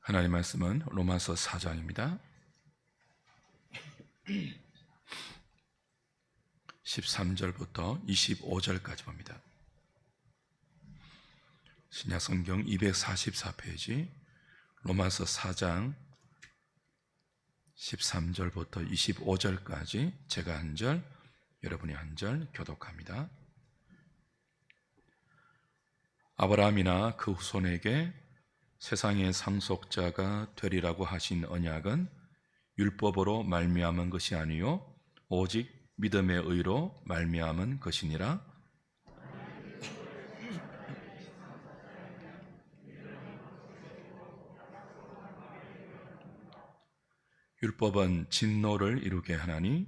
하나님 말씀은 로마서 4장입니다. 13절부터 25절까지 봅니다. 신약성경 244페이지 로마서 4장 13절부터 25절까지 제가 한 절, 여러분이 한 절 교독합니다. 아브라함이나 그 후손에게 세상의 상속자가 되리라고 하신 언약은 율법으로 말미암은 것이 아니요 오직 믿음의 의로 말미암은 것이니라. 율법은 진노를 이루게 하나니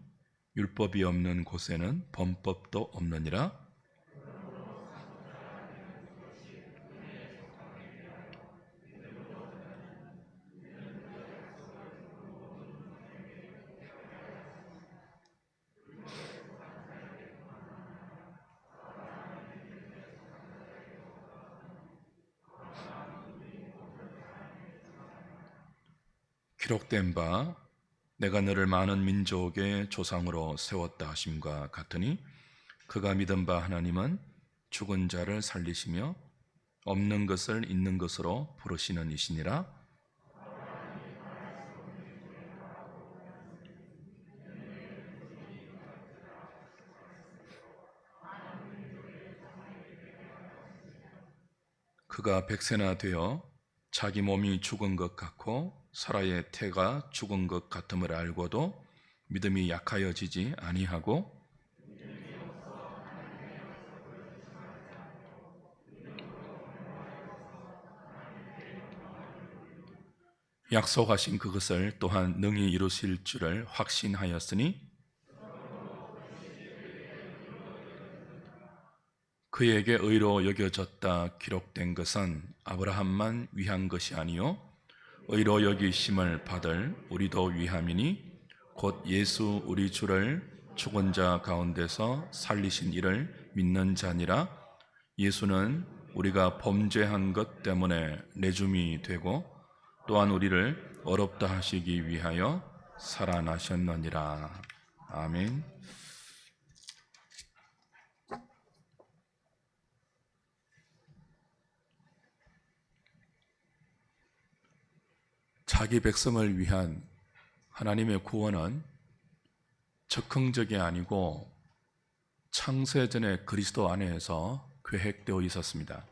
율법이 없는 곳에는 범법도 없느니라. 기록된 바 내가 너를 많은 민족의 조상으로 세웠다 하심과 같으니 그가 믿은 바 하나님은 죽은 자를 살리시며 없는 것을 있는 것으로 부르시는 이시니라. 그가 100세나 되어 자기 몸이 죽은 것 같고 사라의 태가 죽은 것 같음을 알고도 믿음이 약하여지지 아니하고 약속하신 그것을 또한 능히 이루실 줄을 확신하였으니 그에게 의로 여겨졌다 기록된 것은 아브라함만 위한 것이 아니요 의로 여기심을 받을 우리도 위함이니 곧 예수 우리 주를 죽은 자 가운데서 살리신 이를 믿는 자니라. 예수는 우리가 범죄한 것 때문에 내줌이 되고 또한 우리를 어렵다 하시기 위하여 살아나셨느니라. 아멘. 자기 백성을 위한 하나님의 구원은 즉흥적이 아니고 창세전에 그리스도 안에서 계획되어 있었습니다.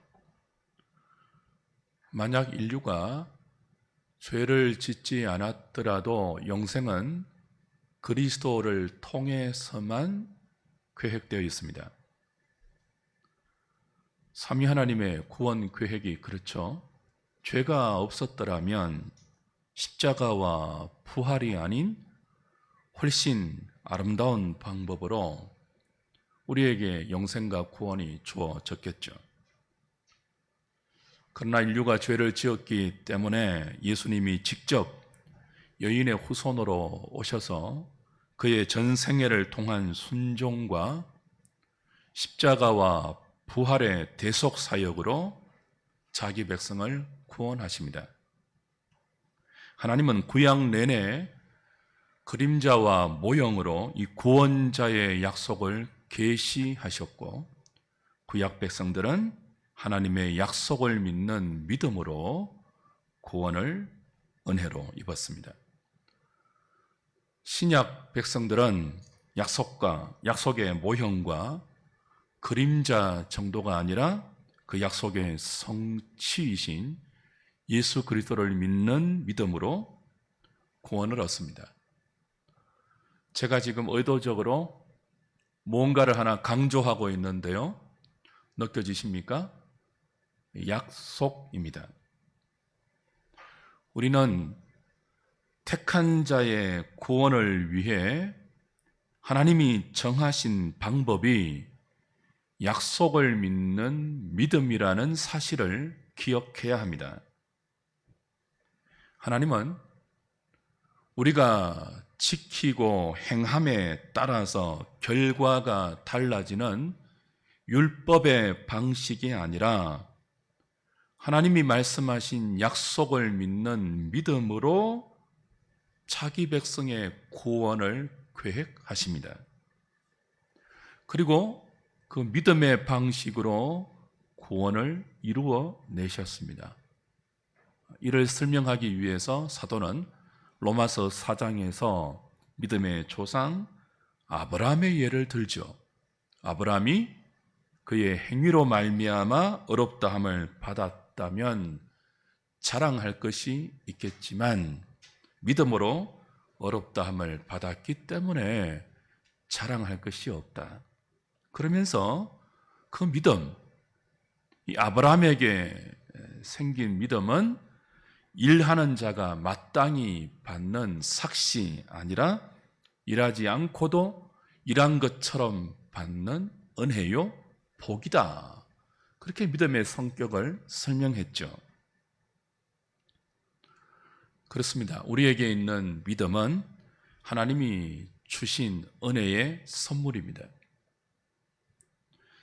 만약 인류가 죄를 짓지 않았더라도 영생은 그리스도를 통해서만 계획되어 있습니다. 삼위 하나님의 구원 계획이 그렇죠. 죄가 없었더라면 십자가와 부활이 아닌 훨씬 아름다운 방법으로 우리에게 영생과 구원이 주어졌겠죠. 그러나 인류가 죄를 지었기 때문에 예수님이 직접 여인의 후손으로 오셔서 그의 전 생애를 통한 순종과 십자가와 부활의 대속 사역으로 자기 백성을 구원하십니다. 하나님은 구약 내내 그림자와 모형으로 이 구원자의 약속을 계시하셨고 구약 백성들은 하나님의 약속을 믿는 믿음으로 구원을 은혜로 입었습니다. 신약 백성들은 약속의 모형과 그림자 정도가 아니라 그 약속의 성취이신 예수 그리스도를 믿는 믿음으로 구원을 얻습니다. 제가 지금 의도적으로 뭔가를 하나 강조하고 있는데요. 느껴지십니까? 약속입니다. 우리는 택한 자의 구원을 위해 하나님이 정하신 방법이 약속을 믿는 믿음이라는 사실을 기억해야 합니다. 하나님은 우리가 지키고 행함에 따라서 결과가 달라지는 율법의 방식이 아니라 하나님이 말씀하신 약속을 믿는 믿음으로 자기 백성의 구원을 계획하십니다. 그리고 그 믿음의 방식으로 구원을 이루어 내셨습니다. 이를 설명하기 위해서 사도는 로마서 4장에서 믿음의 조상 아브라함의 예를 들죠. 아브라함이 그의 행위로 말미암아 어렵다함을 받았다면 자랑할 것이 있겠지만 믿음으로 어렵다함을 받았기 때문에 자랑할 것이 없다. 그러면서 그 믿음, 이 아브라함에게 생긴 믿음은 일하는 자가 마땅히 받는 삭시 아니라 일하지 않고도 일한 것처럼 받는 은혜요, 복이다. 그렇게 믿음의 성격을 설명했죠. 그렇습니다. 우리에게 있는 믿음은 하나님이 주신 은혜의 선물입니다.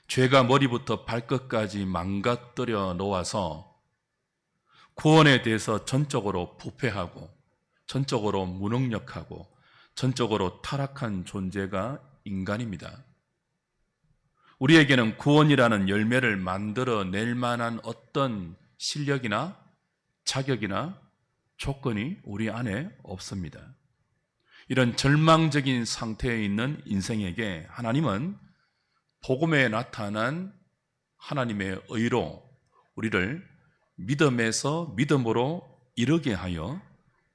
죄가 머리부터 발끝까지 망가뜨려 놓아서 구원에 대해서 전적으로 부패하고 전적으로 무능력하고 전적으로 타락한 존재가 인간입니다. 우리에게는 구원이라는 열매를 만들어낼 만한 어떤 실력이나 자격이나 조건이 우리 안에 없습니다. 이런 절망적인 상태에 있는 인생에게 하나님은 복음에 나타난 하나님의 의로 우리를 믿음에서 믿음으로 이르게 하여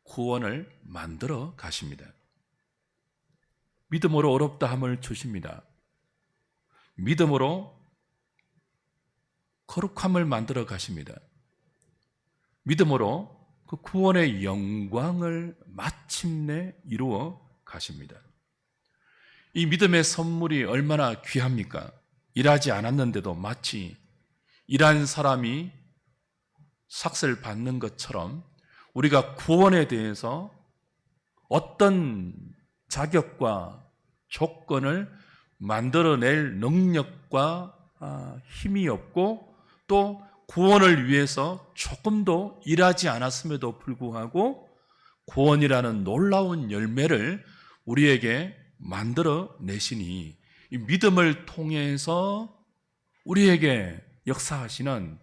구원을 만들어 가십니다. 믿음으로 어렵다함을 주십니다. 믿음으로 거룩함을 만들어 가십니다. 믿음으로 그 구원의 영광을 마침내 이루어 가십니다. 이 믿음의 선물이 얼마나 귀합니까? 일하지 않았는데도 마치 일한 사람이 삭을 받는 것처럼 우리가 구원에 대해서 어떤 자격과 조건을 만들어낼 능력과 힘이 없고 또 구원을 위해서 조금도 일하지 않았음에도 불구하고 구원이라는 놀라운 열매를 우리에게 만들어 내시니 이 믿음을 통해서 우리에게 역사하시는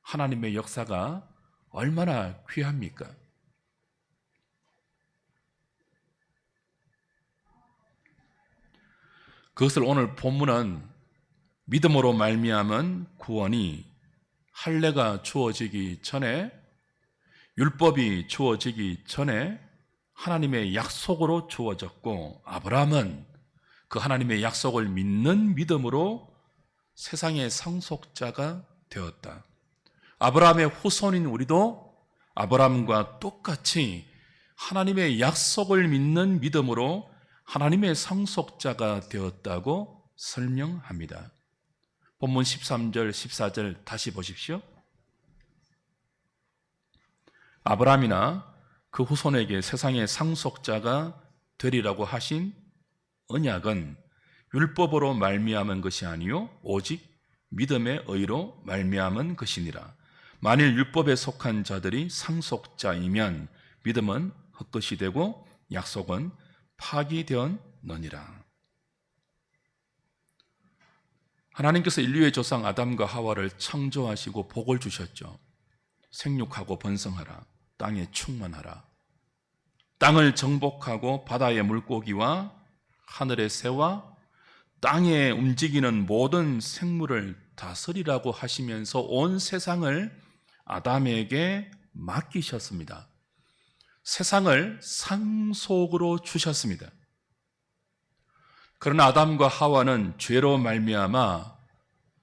하나님의 역사가 얼마나 귀합니까? 그것을 오늘 본문은 믿음으로 말미암은 구원이 할례가 주어지기 전에, 율법이 주어지기 전에 하나님의 약속으로 주어졌고, 아브라함은 그 하나님의 약속을 믿는 믿음으로 세상의 상속자가 되었다. 아브라함의 후손인 우리도 아브라함과 똑같이 하나님의 약속을 믿는 믿음으로 하나님의 상속자가 되었다고 설명합니다. 본문 13절, 14절 다시 보십시오. 아브라함이나 그 후손에게 세상의 상속자가 되리라고 하신 언약은 율법으로 말미암은 것이 아니요 오직 믿음의 의로 말미암은 것이니라. 만일 율법에 속한 자들이 상속자이면 믿음은 헛것이 되고 약속은 파기되었느니라. 하나님께서 인류의 조상 아담과 하와를 창조하시고 복을 주셨죠. 생육하고 번성하라, 땅에 충만하라, 땅을 정복하고 바다의 물고기와 하늘의 새와 땅에 움직이는 모든 생물을 다스리라고 하시면서 온 세상을 아담에게 맡기셨습니다. 세상을 상속으로 주셨습니다. 그러나 아담과 하와는 죄로 말미암아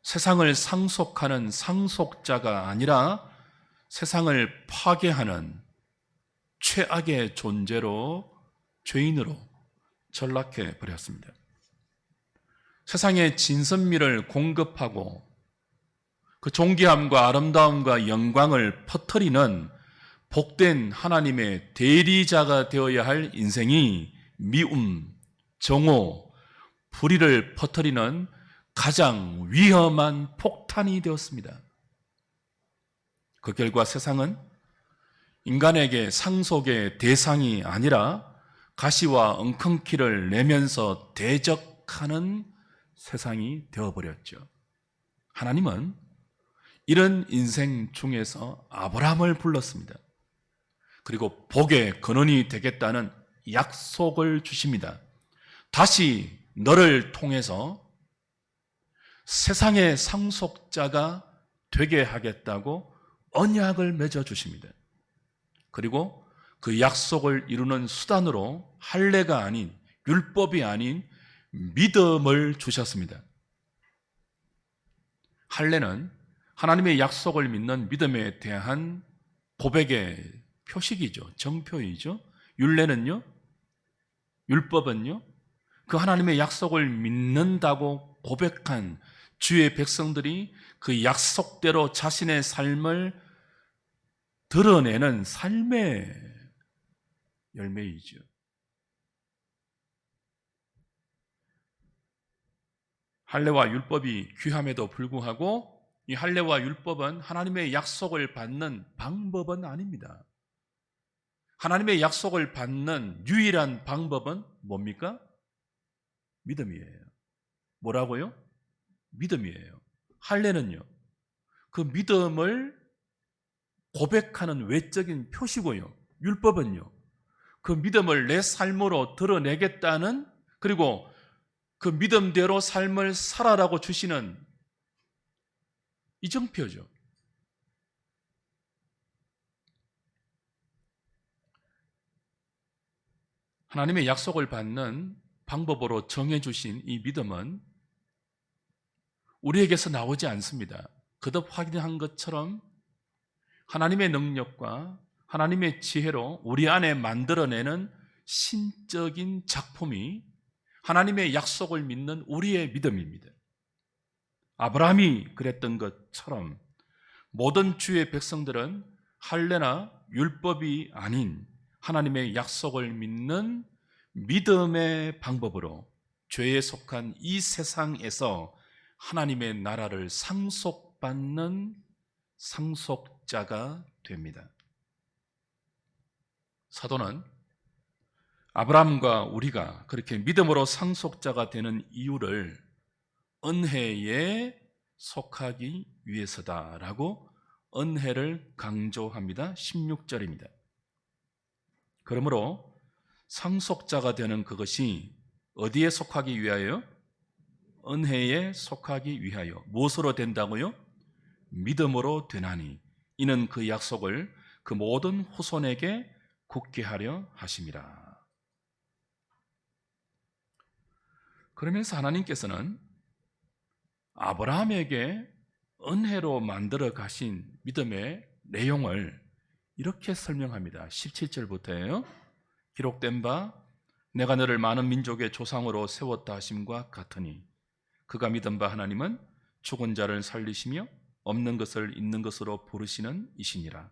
세상을 상속하는 상속자가 아니라 세상을 파괴하는 최악의 존재로, 죄인으로 전락해 버렸습니다. 세상에 진선미를 공급하고 그 존귀함과 아름다움과 영광을 퍼뜨리는 복된 하나님의 대리자가 되어야 할 인생이 미움, 정오, 불의를 퍼뜨리는 가장 위험한 폭탄이 되었습니다. 그 결과 세상은 인간에게 상속의 대상이 아니라 가시와 엉겅퀴를 내면서 대적하는 세상이 되어버렸죠. 하나님은 이런 인생 중에서 아브라함을 불렀습니다. 그리고 복의 근원이 되겠다는 약속을 주십니다. 다시 너를 통해서 세상의 상속자가 되게 하겠다고 언약을 맺어 주십니다. 그리고 그 약속을 이루는 수단으로 할례가 아닌, 율법이 아닌 믿음을 주셨습니다. 할례는 하나님의 약속을 믿는 믿음에 대한 고백의 표식이죠. 정표이죠. 율례는요, 율법은요, 그 하나님의 약속을 믿는다고 고백한 주의 백성들이 그 약속대로 자신의 삶을 드러내는 삶의 열매이죠. 할례와 율법이 귀함에도 불구하고 이 할례와 율법은 하나님의 약속을 받는 방법은 아닙니다. 하나님의 약속을 받는 유일한 방법은 뭡니까? 믿음이에요. 뭐라고요? 믿음이에요. 할례는요, 그 믿음을 고백하는 외적인 표시고요. 율법은요, 그 믿음을 내 삶으로 드러내겠다는, 그리고 그 믿음대로 삶을 살아라고 주시는 이정표죠. 하나님의 약속을 받는 방법으로 정해주신 이 믿음은 우리에게서 나오지 않습니다. 거듭 확인한 것처럼 하나님의 능력과 하나님의 지혜로 우리 안에 만들어내는 신적인 작품이 하나님의 약속을 믿는 우리의 믿음입니다. 아브라함이 그랬던 것처럼 모든 주의 백성들은 할례나 율법이 아닌 하나님의 약속을 믿는 믿음의 방법으로 죄에 속한 이 세상에서 하나님의 나라를 상속받는 상속자가 됩니다. 사도는 아브라함과 우리가 그렇게 믿음으로 상속자가 되는 이유를 은혜에 속하기 위해서다라고 은혜를 강조합니다. 16절입니다. 그러므로 상속자가 되는 그것이 어디에 속하기 위하여? 은혜에 속하기 위하여. 무엇으로 된다고요? 믿음으로 되나니 이는 그 약속을 그 모든 후손에게 굳게 하려 하심이라. 그러면서 하나님께서는 아브라함에게 은혜로 만들어 가신 믿음의 내용을 이렇게 설명합니다. 17절부터예요. 기록된 바 내가 너를 많은 민족의 조상으로 세웠다 하심과 같으니 그가 믿은 바 하나님은 죽은 자를 살리시며 없는 것을 있는 것으로 부르시는 이시니라.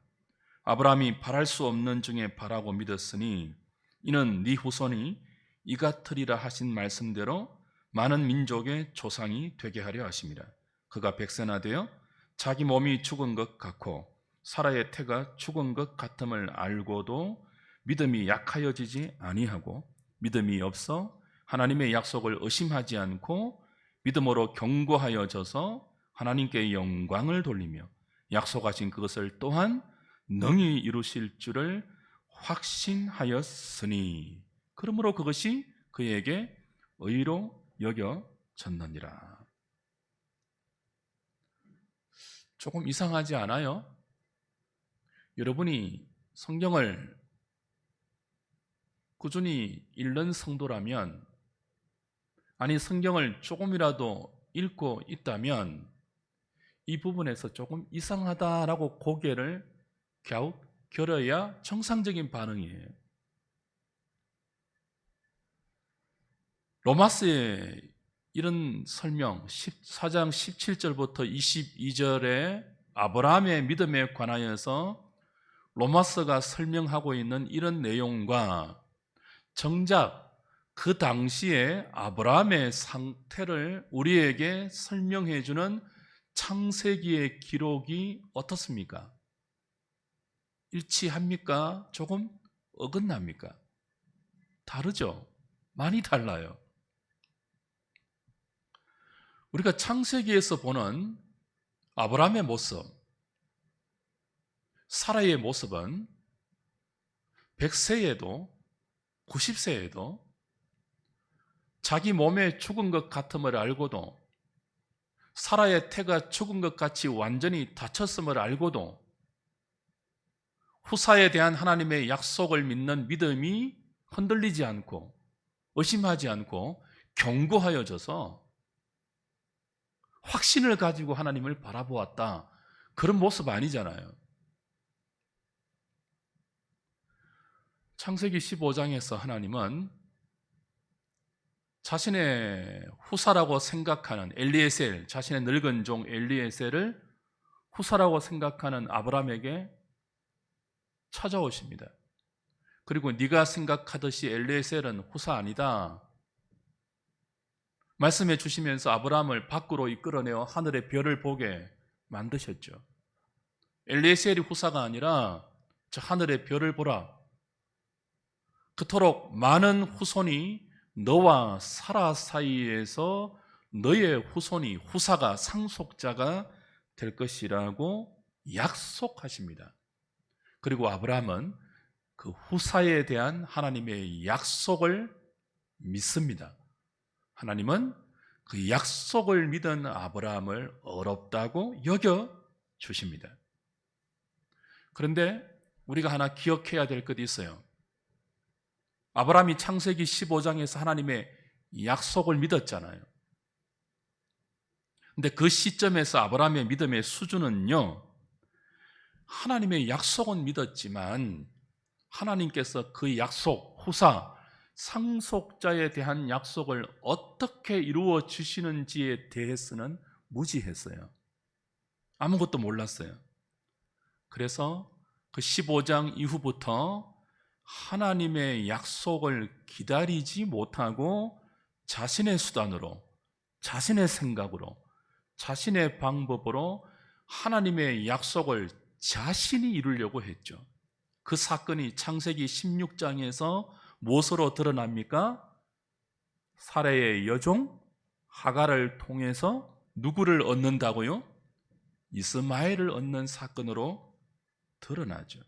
아브라함이 바랄 수 없는 중에 바라고 믿었으니 이는 네 후손이 이 같으리라 하신 말씀대로 많은 민족의 조상이 되게 하려 하심이라. 그가 백세나되어 자기 몸이 죽은 것 같고 사라의 태가 죽은 것 같음을 알고도 믿음이 약하여지지 아니하고 믿음이 없어 하나님의 약속을 의심하지 않고 믿음으로 견고하여져서 하나님께 영광을 돌리며 약속하신 그것을 또한 능히 이루실 줄을 확신하였으니 그러므로 그것이 그에게 의로 여겨졌느니라. 조금 이상하지 않아요? 여러분이 성경을 꾸준히 읽는 성도라면, 아니 성경을 조금이라도 읽고 있다면 이 부분에서 조금 이상하다라고 고개를 갸웃결어야 정상적인 반응이에요. 로마서의 이런 설명 14장 17절부터 22절에 아브라함의 믿음에 관하여서 로마서가 설명하고 있는 이런 내용과 정작 그 당시에 아브라함의 상태를 우리에게 설명해 주는 창세기의 기록이 어떻습니까? 일치합니까? 조금 어긋납니까? 다르죠? 많이 달라요. 우리가 창세기에서 보는 아브라함의 모습, 사라의 모습은 100세에도 90세에도 자기 몸에 죽은 것 같음을 알고도, 사라의 태가 죽은 것 같이 완전히 다쳤음을 알고도 후사에 대한 하나님의 약속을 믿는 믿음이 흔들리지 않고 의심하지 않고 견고하여져서 확신을 가지고 하나님을 바라보았다. 그런 모습 아니잖아요. 창세기 15장에서 하나님은 자신의 후사라고 생각하는 엘리에셀, 자신의 늙은 종 엘리에셀을 후사라고 생각하는 아브라함에게 찾아오십니다. 그리고 네가 생각하듯이 엘리에셀은 후사 아니다 말씀해 주시면서 아브라함을 밖으로 이끌어내어 하늘의 별을 보게 만드셨죠. 엘리에셀이 후사가 아니라 저 하늘의 별을 보라. 그토록 많은 후손이 너와 사라 사이에서 너의 후손이 후사가 상속자가 될 것이라고 약속하십니다. 그리고 아브라함은 그 후사에 대한 하나님의 약속을 믿습니다. 하나님은 그 약속을 믿은 아브라함을 어렵다고 여겨 주십니다. 그런데 우리가 하나 기억해야 될 것이 있어요. 아브라함이 창세기 15장에서 하나님의 약속을 믿었잖아요. 근데 그 시점에서 아브라함의 믿음의 수준은요, 하나님의 약속은 믿었지만 하나님께서 그 약속, 후사, 상속자에 대한 약속을 어떻게 이루어 주시는지에 대해서는 무지했어요. 아무것도 몰랐어요. 그래서 그 15장 이후부터 하나님의 약속을 기다리지 못하고 자신의 수단으로, 자신의 생각으로, 자신의 방법으로 하나님의 약속을 자신이 이루려고 했죠. 그 사건이 창세기 16장에서 무엇으로 드러납니까? 사라의 여종 하갈을 통해서 누구를 얻는다고요? 이스마엘을 얻는 사건으로 드러나죠.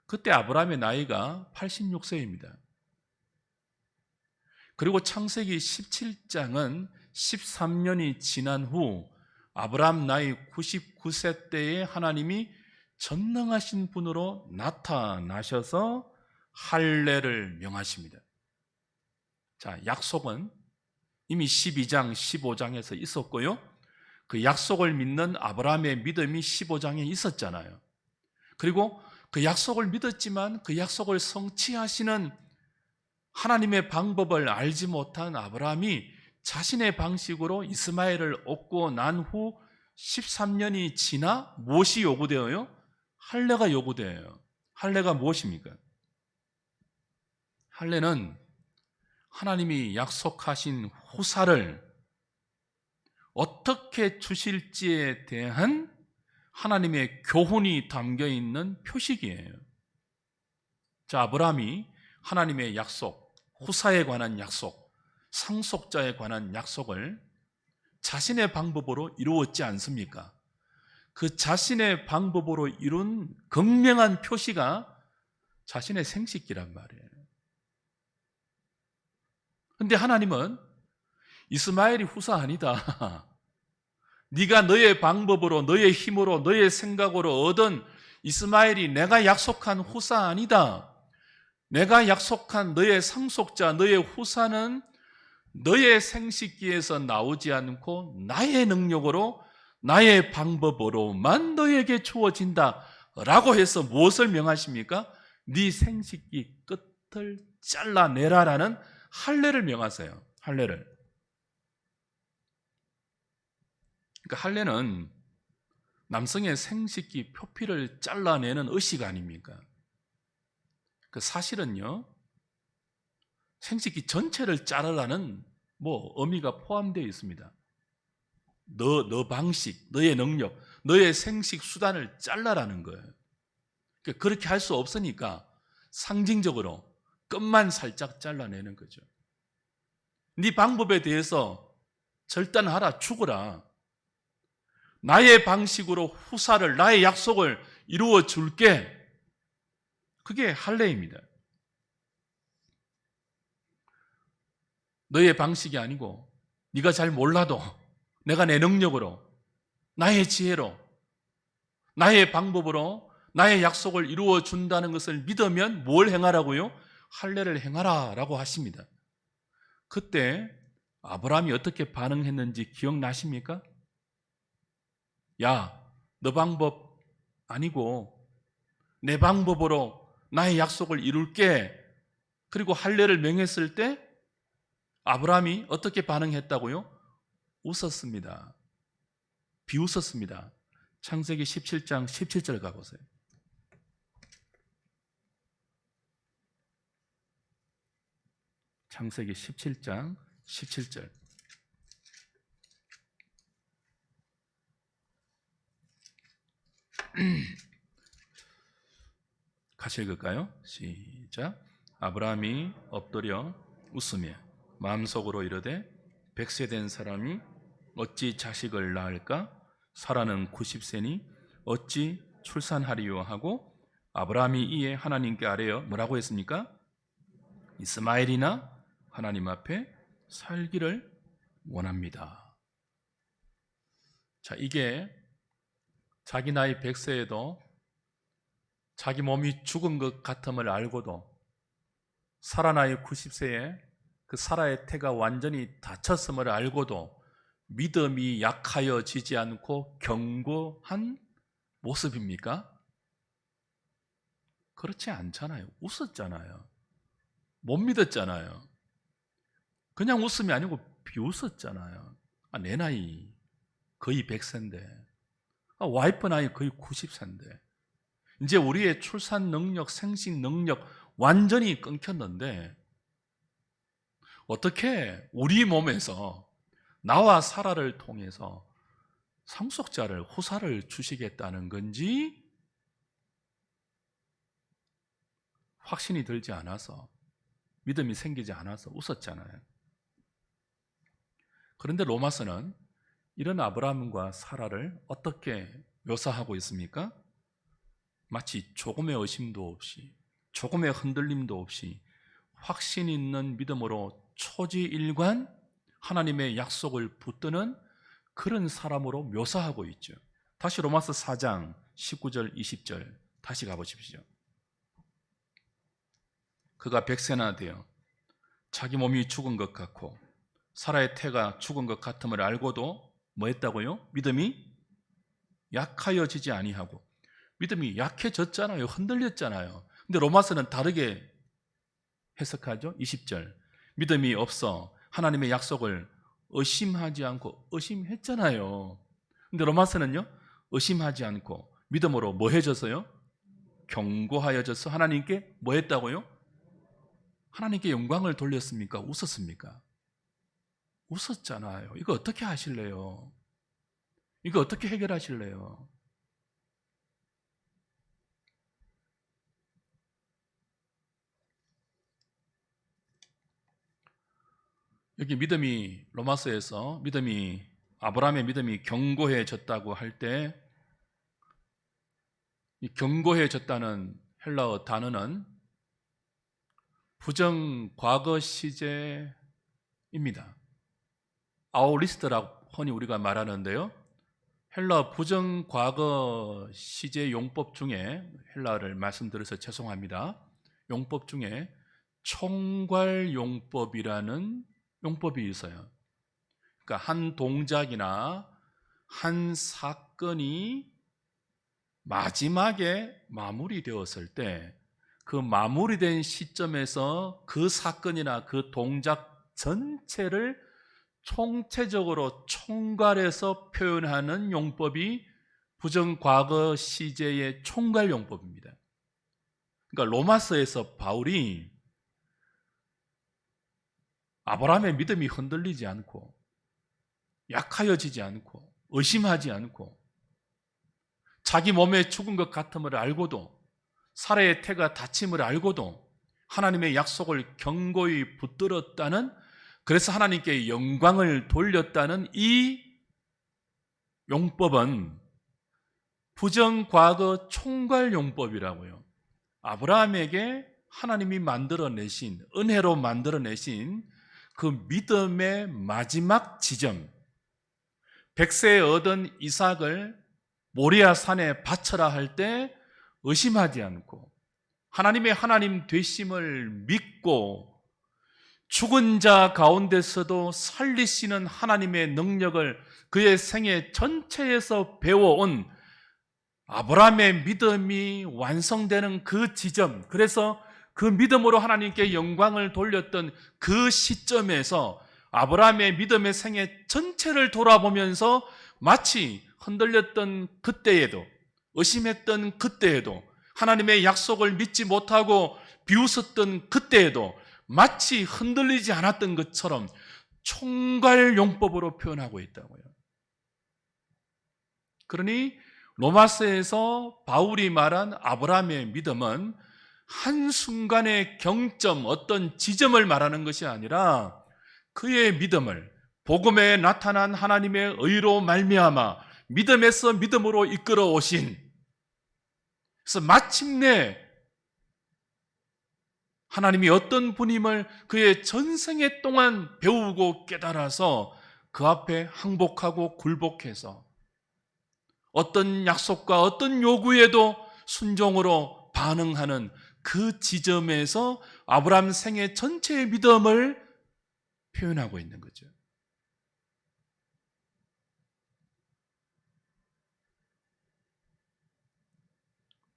그때 아브라함의 나이가 86세입니다. 그리고 창세기 17장은 13년이 지난 후 아브라함 나이 99세 때에 하나님이 전능하신 분으로 나타나셔서 할례를 명하십니다. 자, 약속은 이미 12장, 15장에서 있었고요. 그 약속을 믿는 아브라함의 믿음이 15장에 있었잖아요. 그리고 그 약속을 믿었지만 그 약속을 성취하시는 하나님의 방법을 알지 못한 아브라함이 자신의 방식으로 이스마엘을 얻고 난 후 13년이 지나 무엇이 요구되어요? 할례가 요구되어요. 할례가 무엇입니까? 할례는 하나님이 약속하신 후사를 어떻게 주실지에 대한 하나님의 교훈이 담겨 있는 표식이에요. 자, 아브라함이 하나님의 약속, 후사에 관한 약속, 상속자에 관한 약속을 자신의 방법으로 이루었지 않습니까? 그 자신의 방법으로 이룬 극명한 표시가 자신의 생식기란 말이에요. 근데 하나님은 이스마엘이 후사 아니다. 네가 너의 방법으로, 너의 힘으로, 너의 생각으로 얻은 이스마엘이 내가 약속한 후사 아니다. 내가 약속한 너의 상속자, 너의 후사는 너의 생식기에서 나오지 않고 나의 능력으로, 나의 방법으로만 너에게 주어진다 라고 해서 무엇을 명하십니까? 네 생식기 끝을 잘라내라라는 할례를 명하세요. 할례를. 그러니까 할례는 남성의 생식기 표피를 잘라내는 의식 아닙니까? 그 사실은요, 생식기 전체를 자르라는 의미가 포함되어 있습니다. 너 방식, 너의 능력, 너의 생식 수단을 잘라라는 거예요. 그렇게 할 수 없으니까 상징적으로 끝만 살짝 잘라내는 거죠. 네 방법에 대해서 절단하라, 죽어라. 나의 방식으로 후사를, 나의 약속을 이루어 줄게. 그게 할례입니다. 너의 방식이 아니고 네가 잘 몰라도 내가 내 능력으로, 나의 지혜로, 나의 방법으로 나의 약속을 이루어 준다는 것을 믿으면 뭘 행하라고요? 할례를 행하라 라고 하십니다. 그때 아브라함이 어떻게 반응했는지 기억나십니까? 야, 너 방법 아니고 내 방법으로 나의 약속을 이룰게. 그리고 할례를 명했을 때 아브라함이 어떻게 반응했다고요? 웃었습니다. 비웃었습니다. 창세기 17장 17절 가보세요. 창세기 17장 17절. 같이 읽을까요? 시작. 아브라함이 엎드려 웃으며 마음속으로 이르되 100세 된 사람이 어찌 자식을 낳을까? 사라는 90세니 어찌 출산하리요 하고 아브라함이 이에 하나님께 아뢰어 뭐라고 했습니까? 이스마엘이나 하나님 앞에 살기를 원합니다. 자, 이게 자기 나이 100세에도 자기 몸이 죽은 것 같음을 알고도 사라 나이 90세에 그 사라의 태가 완전히 닫혔음을 알고도 믿음이 약하여지지 않고 견고한 모습입니까? 그렇지 않잖아요. 웃었잖아요. 못 믿었잖아요. 그냥 웃음이 아니고 비웃었잖아요. 내 나이 거의 100세인데, 와이프 나이 거의 90세인데, 이제 우리의 출산 능력, 생식 능력 완전히 끊겼는데 어떻게 우리 몸에서 나와 사라를 통해서 상속자를, 후사를 주시겠다는 건지 확신이 들지 않아서, 믿음이 생기지 않아서 웃었잖아요. 그런데 로마서는 이런 아브라함과 사라를 어떻게 묘사하고 있습니까? 마치 조금의 의심도 없이, 조금의 흔들림도 없이 확신 있는 믿음으로 초지일관 하나님의 약속을 붙드는 그런 사람으로 묘사하고 있죠. 다시 로마서 4장 19절 20절 다시 가보십시오. 그가 100세나 되어 자기 몸이 죽은 것 같고 사라의 태가 죽은 것 같음을 알고도 뭐 했다고요? 믿음이 약하여지지 아니하고. 믿음이 약해졌잖아요. 흔들렸잖아요. 근데 로마서는 다르게 해석하죠. 20절. 믿음이 없어 하나님의 약속을 의심하지 않고, 의심했잖아요. 근데 로마서는요, 의심하지 않고 믿음으로 뭐 해졌어요? 견고하여져서 하나님께 뭐 했다고요? 하나님께 영광을 돌렸습니까? 웃었습니까? 웃었잖아요. 이거 어떻게 하실래요? 이거 어떻게 해결하실래요? 여기 믿음이, 로마서에서 믿음이, 아브라함의 믿음이 견고해졌다고 할 때, 이 견고해졌다는 헬라어 단어는 부정 과거 시제입니다. 아우리스트라고 흔히 우리가 말하는데요, 헬라어 부정 과거 시제 용법 중에, 헬라어를 말씀드려서 죄송합니다, 용법 중에 총괄 용법이라는 용법이 있어요. 그러니까 한 동작이나 한 사건이 마지막에 마무리되었을 때 그 마무리된 시점에서 그 사건이나 그 동작 전체를 총체적으로 총괄해서 표현하는 용법이 부정과거 시제의 총괄 용법입니다. 그러니까 로마서에서 바울이 아브라함의 믿음이 흔들리지 않고 약하여지지 않고 의심하지 않고 자기 몸에 죽은 것 같음을 알고도 사라의 태가 다침을 알고도 하나님의 약속을 견고히 붙들었다는, 그래서 하나님께 영광을 돌렸다는 이 용법은 부정과거 총괄용법이라고요. 아브라함에게 하나님이 만들어내신, 은혜로 만들어내신 그 믿음의 마지막 지점, 100세에 얻은 이삭을 모리아 산에 바쳐라 할 때 의심하지 않고 하나님의 하나님 되심을 믿고 죽은 자 가운데서도 살리시는 하나님의 능력을 그의 생애 전체에서 배워온 아브라함의 믿음이 완성되는 그 지점, 그래서 그 믿음으로 하나님께 영광을 돌렸던 그 시점에서 아브라함의 믿음의 생애 전체를 돌아보면서 마치 흔들렸던 그때에도, 의심했던 그때에도, 하나님의 약속을 믿지 못하고 비웃었던 그때에도 마치 흔들리지 않았던 것처럼 총괄용법으로 표현하고 있다고요. 그러니 로마서에서 바울이 말한 아브라함의 믿음은 한순간의 경점, 어떤 지점을 말하는 것이 아니라 그의 믿음을 복음에 나타난 하나님의 의로 말미암아 믿음에서 믿음으로 이끌어 오신, 그래서 마침내 하나님이 어떤 분임을 그의 전생애 동안 배우고 깨달아서 그 앞에 항복하고 굴복해서 어떤 약속과 어떤 요구에도 순종으로 반응하는 그 지점에서 아브라함 생애 전체의 믿음을 표현하고 있는 거죠.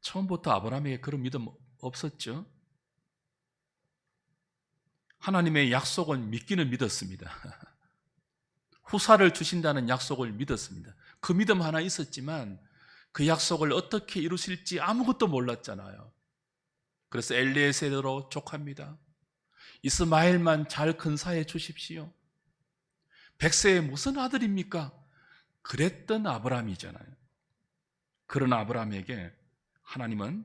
처음부터 아브라함에게 그런 믿음 없었죠. 하나님의 약속을 믿기는 믿었습니다. 후사를 주신다는 약속을 믿었습니다. 그 믿음 하나 있었지만 그 약속을 어떻게 이루실지 아무것도 몰랐잖아요. 그래서 엘리에셀로 족합니다. 이스마엘만 잘 근사해 주십시오. 100세에 무슨 아들입니까? 그랬던 아브라함이잖아요. 그런 아브라함에게 하나님은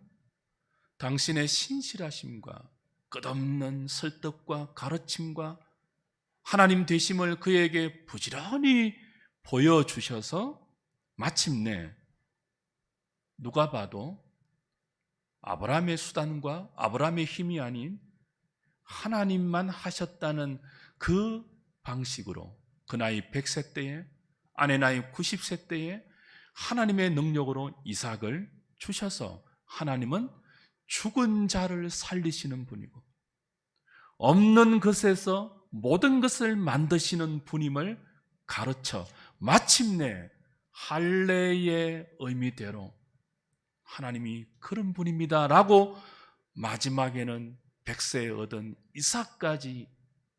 당신의 신실하심과 끝없는 설득과 가르침과 하나님 되심을 그에게 부지런히 보여주셔서 마침내 누가 봐도 아브라함의 수단과 아브라함의 힘이 아닌 하나님만 하셨다는 그 방식으로 그 나이 100세 때에, 아내 나이 90세 때에 하나님의 능력으로 이삭을 주셔서 하나님은 죽은 자를 살리시는 분이고 없는 것에서 모든 것을 만드시는 분임을 가르쳐 마침내 할례의 의미대로 하나님이 그런 분입니다 라고 마지막에는 100세에 얻은 이삭까지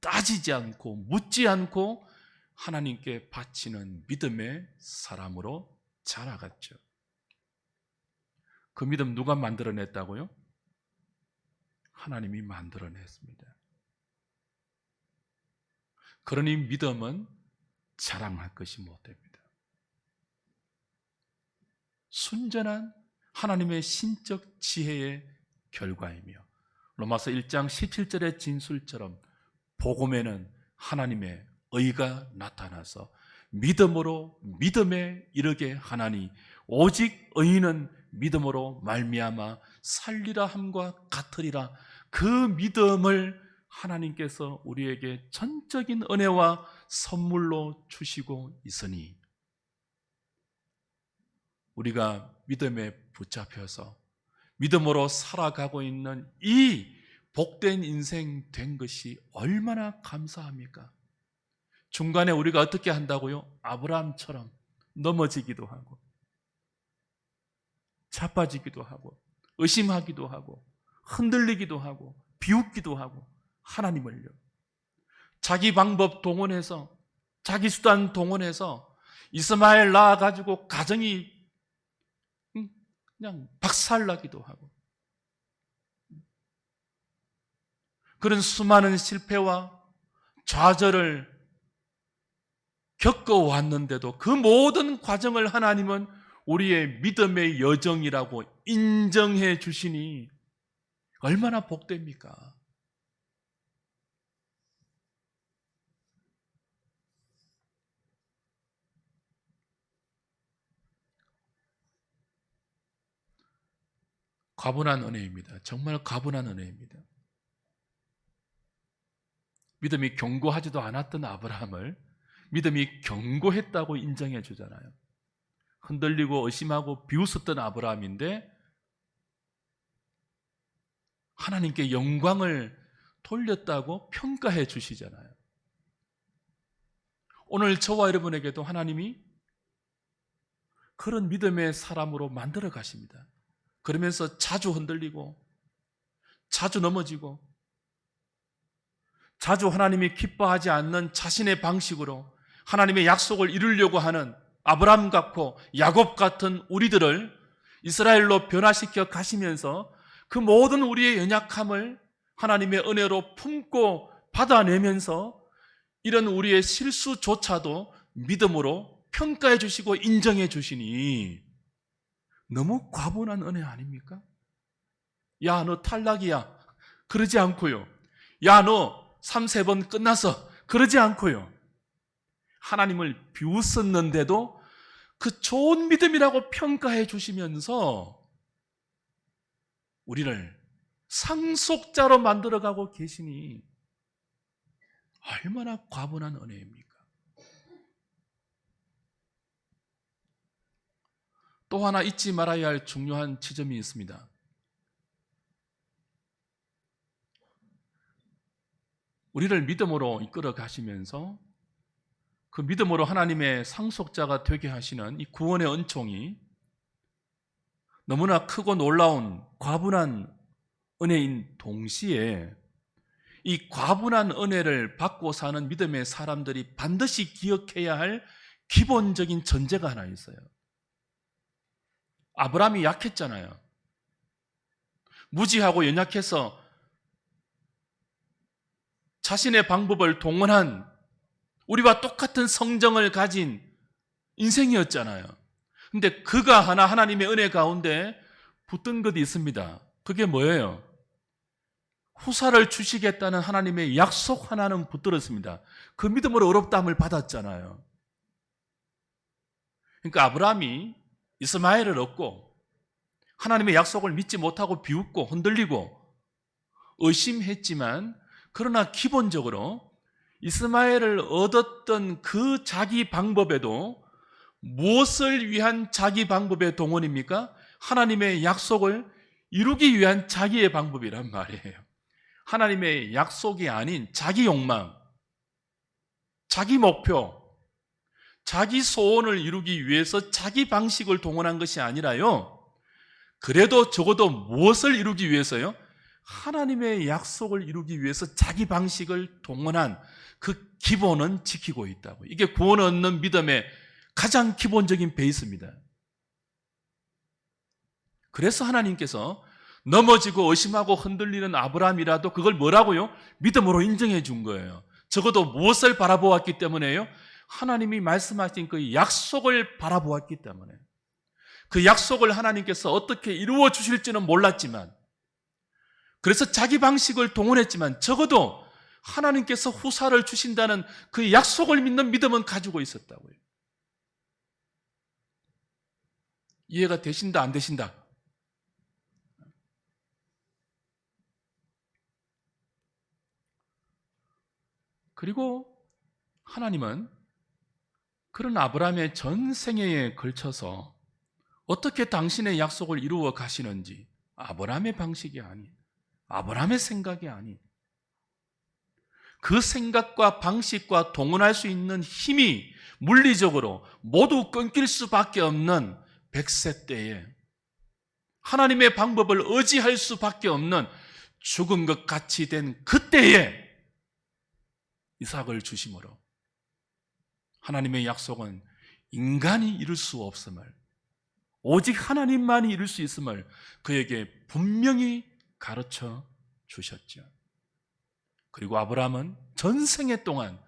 따지지 않고 묻지 않고 하나님께 바치는 믿음의 사람으로 자라갔죠. 그 믿음 누가 만들어냈다고요? 하나님이 만들어냈습니다. 그러니 믿음은 자랑할 것이 못됩니다. 순전한 하나님의 신적 지혜의 결과이며 로마서 1장 17절의 진술처럼 복음에는 하나님의 의가 나타나서 믿음으로 믿음에 이르게 하나니 오직 의인은 믿음으로 말미암아 살리라 함과 같으리라. 그 믿음을 하나님께서 우리에게 전적인 은혜와 선물로 주시고 있으니 우리가 믿음에 붙잡혀서 믿음으로 살아가고 있는 이 복된 인생 된 것이 얼마나 감사합니까? 중간에 우리가 어떻게 한다고요? 아브라함처럼 넘어지기도 하고 자빠지기도 하고 의심하기도 하고 흔들리기도 하고 비웃기도 하고 하나님을요. 자기 방법 동원해서 자기 수단 동원해서 이스마엘 낳아가지고 가정이 그냥 박살나기도 하고 그런 수많은 실패와 좌절을 겪어왔는데도 그 모든 과정을 하나님은 우리의 믿음의 여정이라고 인정해 주시니 얼마나 복됩니까? 과분한 은혜입니다. 정말 과분한 은혜입니다. 믿음이 견고하지도 않았던 아브라함을 믿음이 견고했다고 인정해 주잖아요. 흔들리고 의심하고 비웃었던 아브라함인데 하나님께 영광을 돌렸다고 평가해 주시잖아요. 오늘 저와 여러분에게도 하나님이 그런 믿음의 사람으로 만들어 가십니다. 그러면서 자주 흔들리고 자주 넘어지고 자주 하나님이 기뻐하지 않는 자신의 방식으로 하나님의 약속을 이루려고 하는 아브라함 같고 야곱 같은 우리들을 이스라엘로 변화시켜 가시면서 그 모든 우리의 연약함을 하나님의 은혜로 품고 받아내면서 이런 우리의 실수조차도 믿음으로 평가해 주시고 인정해 주시니 너무 과분한 은혜 아닙니까? 야, 너 탈락이야. 그러지 않고요. 야, 너 3-4번 끝났어. 그러지 않고요. 하나님을 비웃었는데도 그 좋은 믿음이라고 평가해 주시면서 우리를 상속자로 만들어가고 계시니 얼마나 과분한 은혜입니까? 또 하나 잊지 말아야 할 중요한 지점이 있습니다. 우리를 믿음으로 이끌어 가시면서 그 믿음으로 하나님의 상속자가 되게 하시는 이 구원의 은총이 너무나 크고 놀라운 과분한 은혜인 동시에 이 과분한 은혜를 받고 사는 믿음의 사람들이 반드시 기억해야 할 기본적인 전제가 하나 있어요. 아브라함이 약했잖아요. 무지하고 연약해서 자신의 방법을 동원한 우리와 똑같은 성정을 가진 인생이었잖아요. 근데 그가 하나 하나님의 은혜 가운데 붙든 것이 있습니다. 그게 뭐예요? 후사를 주시겠다는 하나님의 약속 하나는 붙들었습니다. 그 믿음으로 어렵다함을 받았잖아요. 그러니까 아브라함이 이스마엘을 얻고 하나님의 약속을 믿지 못하고 비웃고 흔들리고 의심했지만 그러나 기본적으로 이스마엘을 얻었던 그 자기 방법에도 무엇을 위한 자기 방법의 동원입니까? 하나님의 약속을 이루기 위한 자기의 방법이란 말이에요. 하나님의 약속이 아닌 자기 욕망, 자기 목표, 자기 소원을 이루기 위해서 자기 방식을 동원한 것이 아니라요. 그래도 적어도 무엇을 이루기 위해서요? 하나님의 약속을 이루기 위해서 자기 방식을 동원한 그 기본은 지키고 있다고. 이게 구원을 얻는 믿음의 가장 기본적인 베이스입니다. 그래서 하나님께서 넘어지고 의심하고 흔들리는 아브라함이라도 그걸 뭐라고요? 믿음으로 인정해 준 거예요. 적어도 무엇을 바라보았기 때문에요? 하나님이 말씀하신 그 약속을 바라보았기 때문에. 그 약속을 하나님께서 어떻게 이루어 주실지는 몰랐지만, 그래서 자기 방식을 동원했지만 적어도 하나님께서 후사를 주신다는 그 약속을 믿는 믿음은 가지고 있었다고요. 이해가 되신다 안 되신다? 그리고 하나님은 그런 아브라함의 전 생애에 걸쳐서 어떻게 당신의 약속을 이루어 가시는지 아브라함의 방식이 아닌, 아브라함의 생각이 아닌, 그 생각과 방식과 동원할 수 있는 힘이 물리적으로 모두 끊길 수밖에 없는 100세 때에 하나님의 방법을 의지할 수밖에 없는 죽은 것 같이 된 그때에 이삭을 주심으로 하나님의 약속은 인간이 이룰 수 없음을, 오직 하나님만이 이룰 수 있음을 그에게 분명히 가르쳐 주셨죠. 그리고 아브라함은 전생애 동안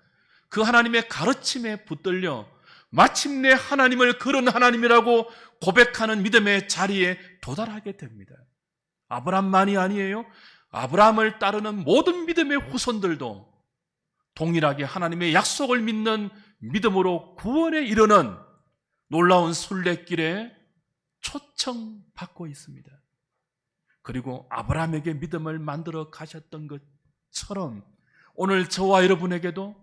그 하나님의 가르침에 붙들려 마침내 하나님을 그런 하나님이라고 고백하는 믿음의 자리에 도달하게 됩니다. 아브라함만이 아니에요. 아브라함을 따르는 모든 믿음의 후손들도 동일하게 하나님의 약속을 믿는 믿음으로 구원에 이르는 놀라운 순례길에 초청받고 있습니다. 그리고 아브라함에게 믿음을 만들어 가셨던 것처럼 오늘 저와 여러분에게도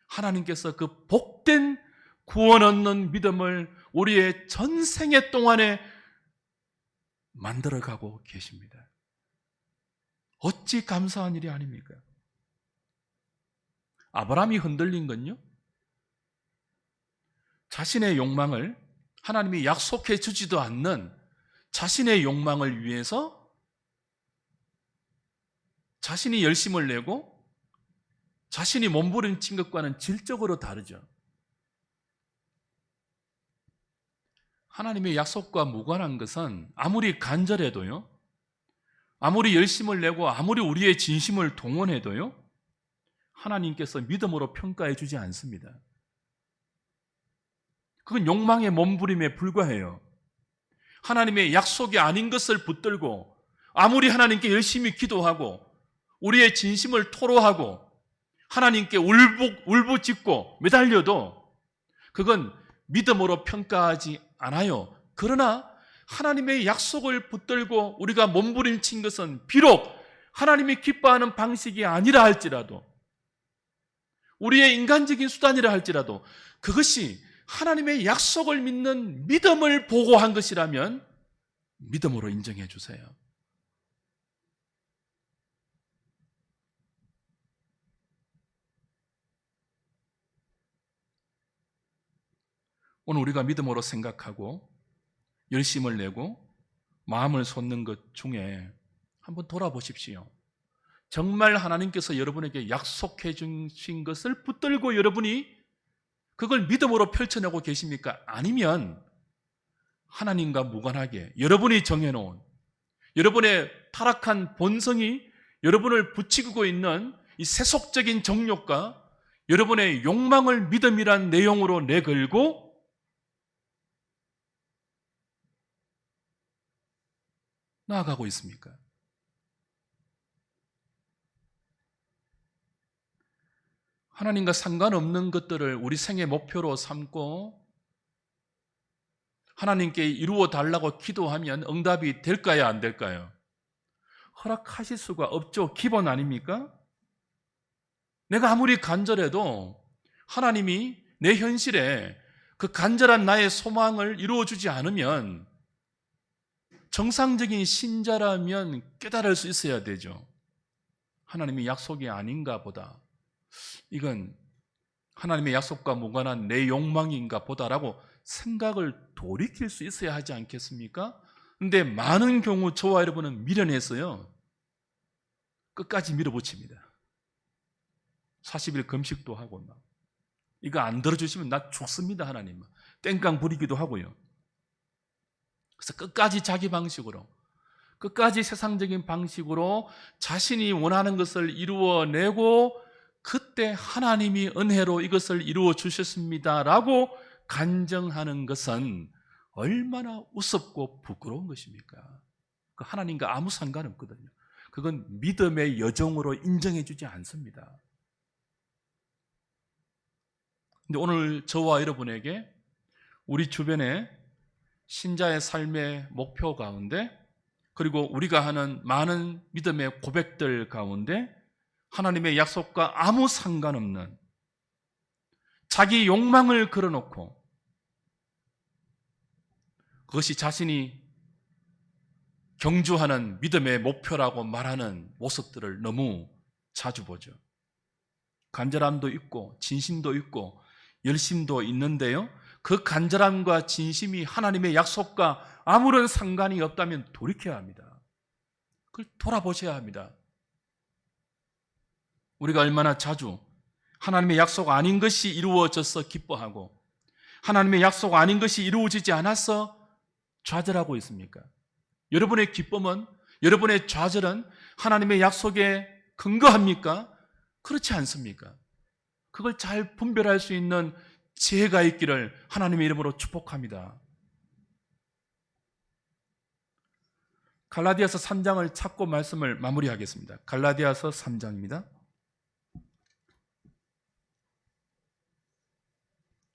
하나님께서 그 복된 구원 얻는 믿음을 우리의 전생애 동안에 만들어가고 계십니다. 어찌 감사한 일이 아닙니까? 아브라함이 흔들린 건요, 자신의 욕망을, 하나님이 약속해 주지도 않는 자신의 욕망을 위해서 자신이 열심을 내고 자신이 몸부림친 것과는 질적으로 다르죠. 하나님의 약속과 무관한 것은 아무리 간절해도요, 아무리 열심을 내고 아무리 우리의 진심을 동원해도요, 하나님께서 믿음으로 평가해 주지 않습니다. 그건 욕망의 몸부림에 불과해요. 하나님의 약속이 아닌 것을 붙들고 아무리 하나님께 열심히 기도하고 우리의 진심을 토로하고 하나님께 울부짖고 매달려도 그건 믿음으로 평가하지 않아요. 그러나 하나님의 약속을 붙들고 우리가 몸부림친 것은 비록 하나님이 기뻐하는 방식이 아니라 할지라도, 우리의 인간적인 수단이라 할지라도 그것이 하나님의 약속을 믿는 믿음을 보고한 것이라면 믿음으로 인정해 주세요. 오늘 우리가 믿음으로 생각하고 열심을 내고 마음을 쏟는 것 중에 한번 돌아보십시오. 정말 하나님께서 여러분에게 약속해 주신 것을 붙들고 여러분이 그걸 믿음으로 펼쳐내고 계십니까? 아니면 하나님과 무관하게 여러분이 정해놓은, 여러분의 타락한 본성이 여러분을 부추기고 있는 이 세속적인 정욕과 여러분의 욕망을 믿음이란 내용으로 내걸고 나아가고 있습니까? 하나님과 상관없는 것들을 우리 생의 목표로 삼고 하나님께 이루어 달라고 기도하면 응답이 될까요? 안 될까요? 허락하실 수가 없죠. 기본 아닙니까? 내가 아무리 간절해도 하나님이 내 현실에 그 간절한 나의 소망을 이루어주지 않으면 정상적인 신자라면 깨달을 수 있어야 되죠. 하나님의 약속이 아닌가 보다, 이건 하나님의 약속과 무관한 내 욕망인가 보다라고 생각을 돌이킬 수 있어야 하지 않겠습니까? 근데 많은 경우 저와 여러분은 미련해서요, 끝까지 밀어붙입니다. 40일 금식도 하고 막 이거 안 들어주시면 나 죽습니다 하나님, 땡깡 부리기도 하고요. 그래서 끝까지 자기 방식으로, 끝까지 세상적인 방식으로 자신이 원하는 것을 이루어내고 그때 하나님이 은혜로 이것을 이루어 주셨습니다라고 간증하는 것은 얼마나 우습고 부끄러운 것입니까? 그 하나님과 아무 상관없거든요. 그건 믿음의 여정으로 인정해 주지 않습니다. 근데 오늘 저와 여러분에게 우리 주변에 신자의 삶의 목표 가운데, 그리고 우리가 하는 많은 믿음의 고백들 가운데 하나님의 약속과 아무 상관없는 자기 욕망을 걸어놓고 그것이 자신이 경주하는 믿음의 목표라고 말하는 모습들을 너무 자주 보죠. 간절함도 있고 진심도 있고 열심도 있는데요, 그 간절함과 진심이 하나님의 약속과 아무런 상관이 없다면 돌이켜야 합니다. 그걸 돌아보셔야 합니다. 우리가 얼마나 자주 하나님의 약속 아닌 것이 이루어져서 기뻐하고 하나님의 약속 아닌 것이 이루어지지 않아서 좌절하고 있습니까? 여러분의 기쁨은, 여러분의 좌절은 하나님의 약속에 근거합니까? 그렇지 않습니까? 그걸 잘 분별할 수 있는 지혜가 있기를 하나님의 이름으로 축복합니다. 갈라디아서 3장을 찾고 말씀을 마무리하겠습니다. 갈라디아서 3장입니다.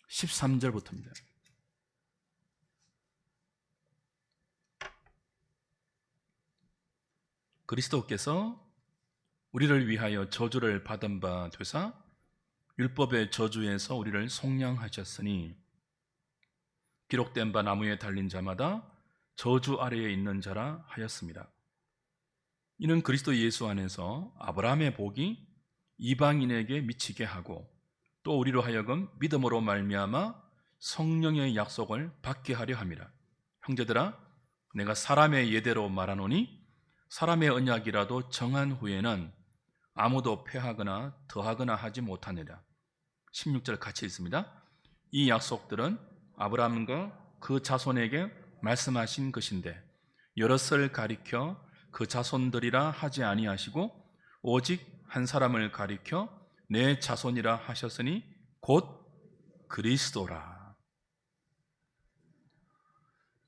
13절부터입니다. 그리스도께서 우리를 위하여 저주를 받은 바 되사 율법의 저주에서 우리를 속량하셨으니 기록된 바 나무에 달린 자마다 저주 아래에 있는 자라 하였습니다. 이는 그리스도 예수 안에서 아브라함의 복이 이방인에게 미치게 하고 또 우리로 하여금 믿음으로 말미암아 성령의 약속을 받게 하려 함이라. 형제들아, 내가 사람의 예대로 말하노니 사람의 언약이라도 정한 후에는 아무도 폐하거나 더하거나 하지 못하느라. 16절 같이 있습니다. 이 약속들은 아브라함과 그 자손에게 말씀하신 것인데 여럿을 가리켜 그 자손들이라 하지 아니하시고 오직 한 사람을 가리켜 내 자손이라 하셨으니 곧 그리스도라.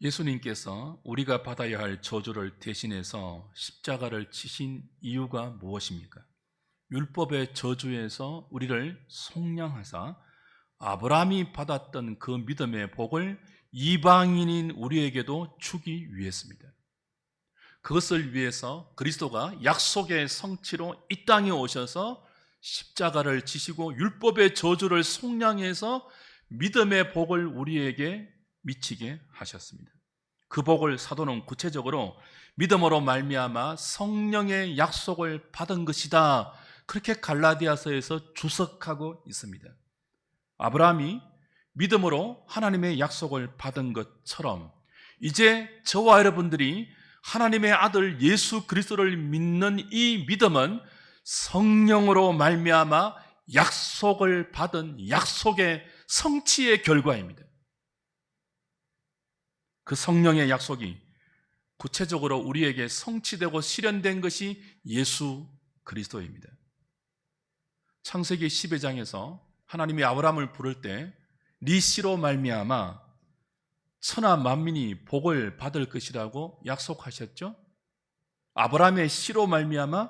예수님께서 우리가 받아야 할 저주를 대신해서 십자가를 치신 이유가 무엇입니까? 율법의 저주에서 우리를 속량하사 아브라함이 받았던 그 믿음의 복을 이방인인 우리에게도 주기 위해서입니다. 그것을 위해서 그리스도가 약속의 성취로 이 땅에 오셔서 십자가를 지시고 율법의 저주를 속량해서 믿음의 복을 우리에게 미치게 하셨습니다. 그 복을 사도는 구체적으로 믿음으로 말미암아 성령의 약속을 받은 것이다, 그렇게 갈라디아서에서 주석하고 있습니다. 아브라함이 믿음으로 하나님의 약속을 받은 것처럼 이제 저와 여러분들이 하나님의 아들 예수 그리스도를 믿는 이 믿음은 성령으로 말미암아 약속을 받은 약속의 성취의 결과입니다. 그 성령의 약속이 구체적으로 우리에게 성취되고 실현된 것이 예수 그리스도입니다. 창세기 12장에서 하나님이 아브라함을 부를 때 네 씨로 말미암아 천하 만민이 복을 받을 것이라고 약속하셨죠? 아브라함의 씨로 말미암아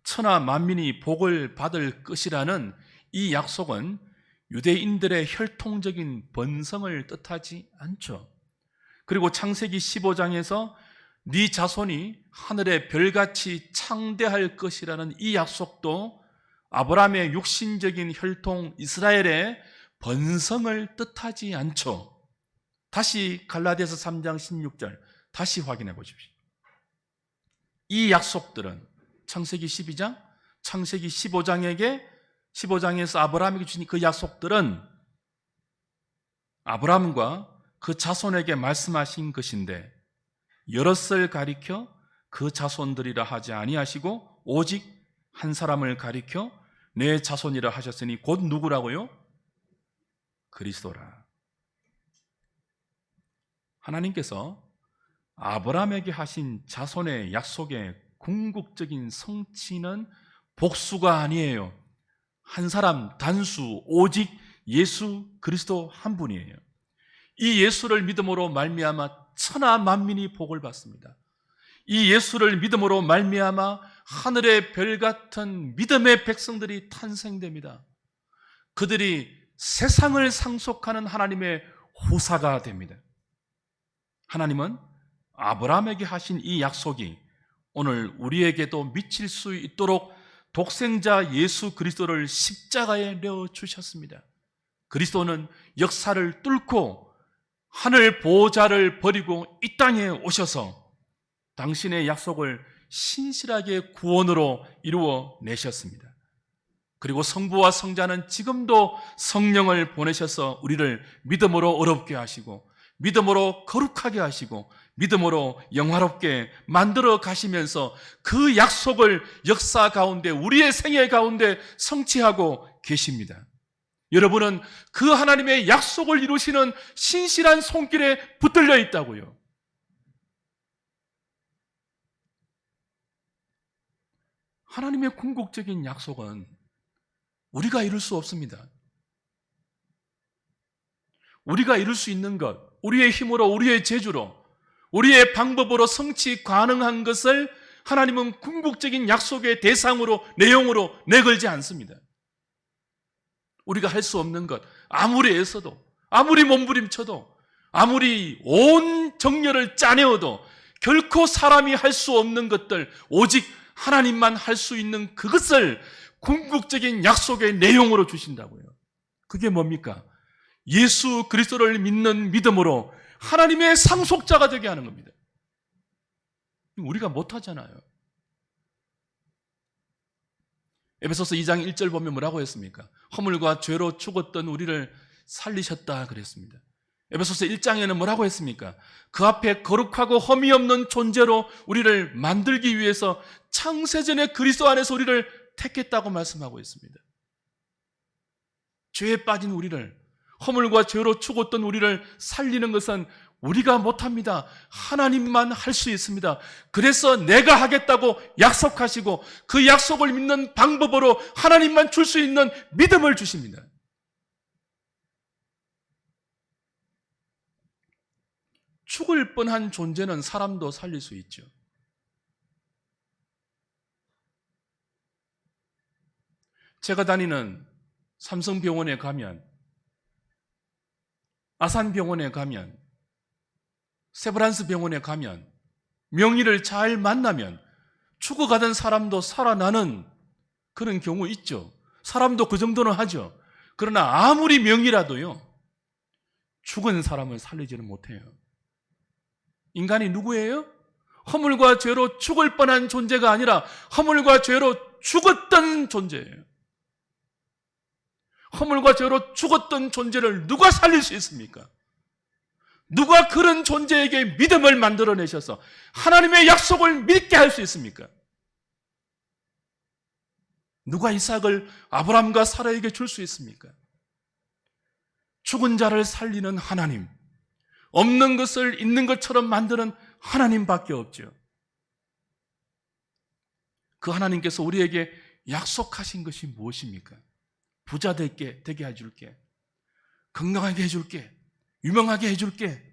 천하 만민이 복을 받을 것이라는 이 약속은 유대인들의 혈통적인 번성을 뜻하지 않죠. 그리고 창세기 15장에서 네 자손이 하늘의 별같이 창대할 것이라는 이 약속도 아브라함의 육신적인 혈통 이스라엘의 번성을 뜻하지 않죠. 다시 갈라디아서 3장 16절 다시 확인해 보십시오. 이 약속들은 창세기 12장, 창세기 15장에서 아브라함에게 주신 그 약속들은 아브라함과 그 자손에게 말씀하신 것인데 여럿을 가리켜 그 자손들이라 하지 아니하시고 오직 한 사람을 가리켜 내 자손이라 하셨으니 곧 누구라고요? 그리스도라. 하나님께서 아브라함에게 하신 자손의 약속의 궁극적인 성취는 복수가 아니에요. 한 사람, 단수, 오직 예수 그리스도 한 분이에요. 이 예수를 믿음으로 말미암아 천하 만민이 복을 받습니다. 이 예수를 믿음으로 말미암아 하늘의 별 같은 믿음의 백성들이 탄생됩니다. 그들이 세상을 상속하는 하나님의 후사가 됩니다. 하나님은 아브라함에게 하신 이 약속이 오늘 우리에게도 미칠 수 있도록 독생자 예수 그리스도를 십자가에 내어주셨습니다. 그리스도는 역사를 뚫고 하늘 보좌를 버리고 이 땅에 오셔서 당신의 약속을 신실하게 구원으로 이루어 내셨습니다. 그리고 성부와 성자는 지금도 성령을 보내셔서 우리를 믿음으로 어렵게 하시고 믿음으로 거룩하게 하시고 믿음으로 영화롭게 만들어 가시면서 그 약속을 역사 가운데 우리의 생애 가운데 성취하고 계십니다. 여러분은 그 하나님의 약속을 이루시는 신실한 손길에 붙들려 있다고요. 하나님의 궁극적인 약속은 우리가 이룰 수 없습니다. 우리가 이룰 수 있는 것, 우리의 힘으로, 우리의 재주로, 우리의 방법으로 성취 가능한 것을 하나님은 궁극적인 약속의 대상으로, 내용으로 내걸지 않습니다. 우리가 할 수 없는 것, 아무리 애써도, 아무리 몸부림쳐도, 아무리 온 정열을 짜내어도 결코 사람이 할 수 없는 것들, 오직 하나님만 할 수 있는 그것을 궁극적인 약속의 내용으로 주신다고요. 그게 뭡니까? 예수 그리스도를 믿는 믿음으로 하나님의 상속자가 되게 하는 겁니다. 우리가 못하잖아요. 에베소서 2장 1절 보면 뭐라고 했습니까? 허물과 죄로 죽었던 우리를 살리셨다 그랬습니다. 에베소서 1장에는 뭐라고 했습니까? 그 앞에 거룩하고 흠이 없는 존재로 우리를 만들기 위해서 창세전에 그리스도 안에서 우리를 택했다고 말씀하고 있습니다. 죄에 빠진 우리를, 허물과 죄로 죽었던 우리를 살리는 것은 우리가 못합니다. 하나님만 할 수 있습니다. 그래서 내가 하겠다고 약속하시고 그 약속을 믿는 방법으로 하나님만 줄 수 있는 믿음을 주십니다. 죽을 뻔한 존재는 사람도 살릴 수 있죠. 제가 다니는 삼성병원에 가면, 아산병원에 가면, 세브란스 병원에 가면 명의를 잘 만나면 죽어가던 사람도 살아나는 그런 경우 있죠. 사람도 그 정도는 하죠. 그러나 아무리 명의라도요, 죽은 사람을 살리지는 못해요. 인간이 누구예요? 허물과 죄로 죽을 뻔한 존재가 아니라 허물과 죄로 죽었던 존재예요. 허물과 죄로 죽었던 존재를 누가 살릴 수 있습니까? 누가 그런 존재에게 믿음을 만들어내셔서 하나님의 약속을 믿게 할 수 있습니까? 누가 이삭을 아브라함과 사라에게 줄 수 있습니까? 죽은 자를 살리는 하나님, 없는 것을 있는 것처럼 만드는 하나님밖에 없죠. 그 하나님께서 우리에게 약속하신 것이 무엇입니까? 부자 되게 해줄게, 건강하게 해줄게, 유명하게 해줄게.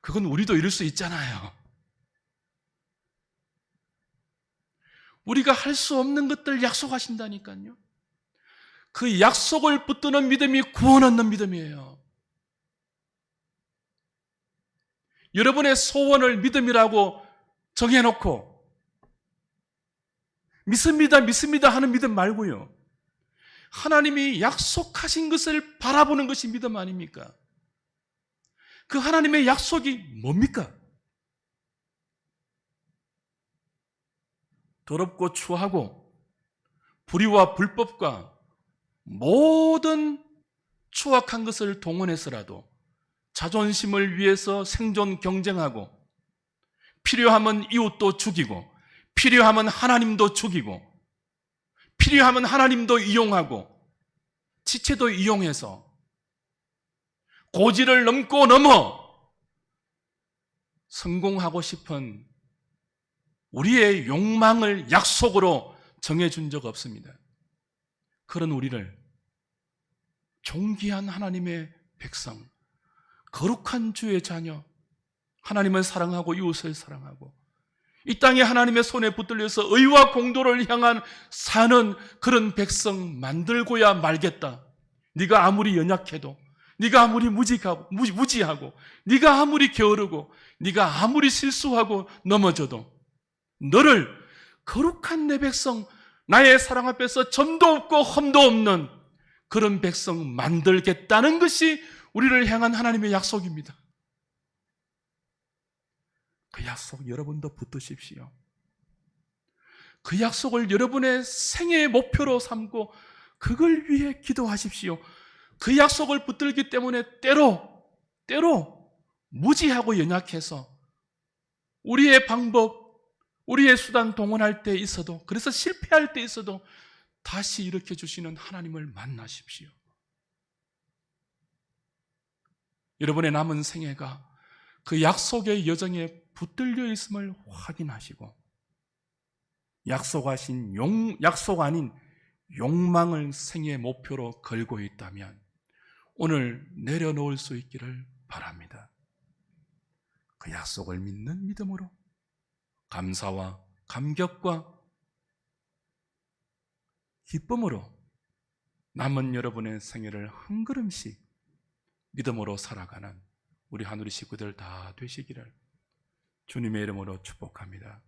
그건 우리도 이룰 수 있잖아요. 우리가 할 수 없는 것들 약속하신다니까요. 그 약속을 붙드는 믿음이 구원 얻는 믿음이에요. 여러분의 소원을 믿음이라고 정해놓고 믿습니다 하는 믿음 말고요, 하나님이 약속하신 것을 바라보는 것이 믿음 아닙니까? 그 하나님의 약속이 뭡니까? 더럽고 추하고 불의와 불법과 모든 추악한 것을 동원해서라도 자존심을 위해서 생존 경쟁하고, 필요하면 이웃도 죽이고, 필요하면 하나님도 죽이고, 필요하면 하나님도 이용하고, 지체도 이용해서 고지를 넘고 넘어 성공하고 싶은 우리의 욕망을 약속으로 정해준 적 없습니다. 그런 우리를 존귀한 하나님의 백성, 거룩한 주의 자녀, 하나님을 사랑하고 이웃을 사랑하고 이 땅에 하나님의 손에 붙들려서 의와 공도를 향한 사는 그런 백성 만들고야 말겠다. 네가 아무리 연약해도, 네가 아무리 무지하고, 네가 아무리 게으르고, 네가 아무리 실수하고 넘어져도 너를 거룩한 내 백성, 나의 사랑 앞에서 점도 없고 험도 없는 그런 백성 만들겠다는 것이 우리를 향한 하나님의 약속입니다. 그 약속 여러분도 붙드십시오. 그 약속을 여러분의 생애의 목표로 삼고 그걸 위해 기도하십시오. 그 약속을 붙들기 때문에 때로 무지하고 연약해서 우리의 방법, 우리의 수단 동원할 때 있어도, 그래서 실패할 때 있어도 다시 일으켜 주시는 하나님을 만나십시오. 여러분의 남은 생애가 그 약속의 여정에 붙들려 있음을 확인하시고, 약속 아닌 욕망을 생애 목표로 걸고 있다면 오늘 내려놓을 수 있기를 바랍니다. 그 약속을 믿는 믿음으로 감사와 감격과 기쁨으로 남은 여러분의 생애를 한 걸음씩 믿음으로 살아가는 우리 하누리 식구들 다 되시기를 주님의 이름으로 축복합니다.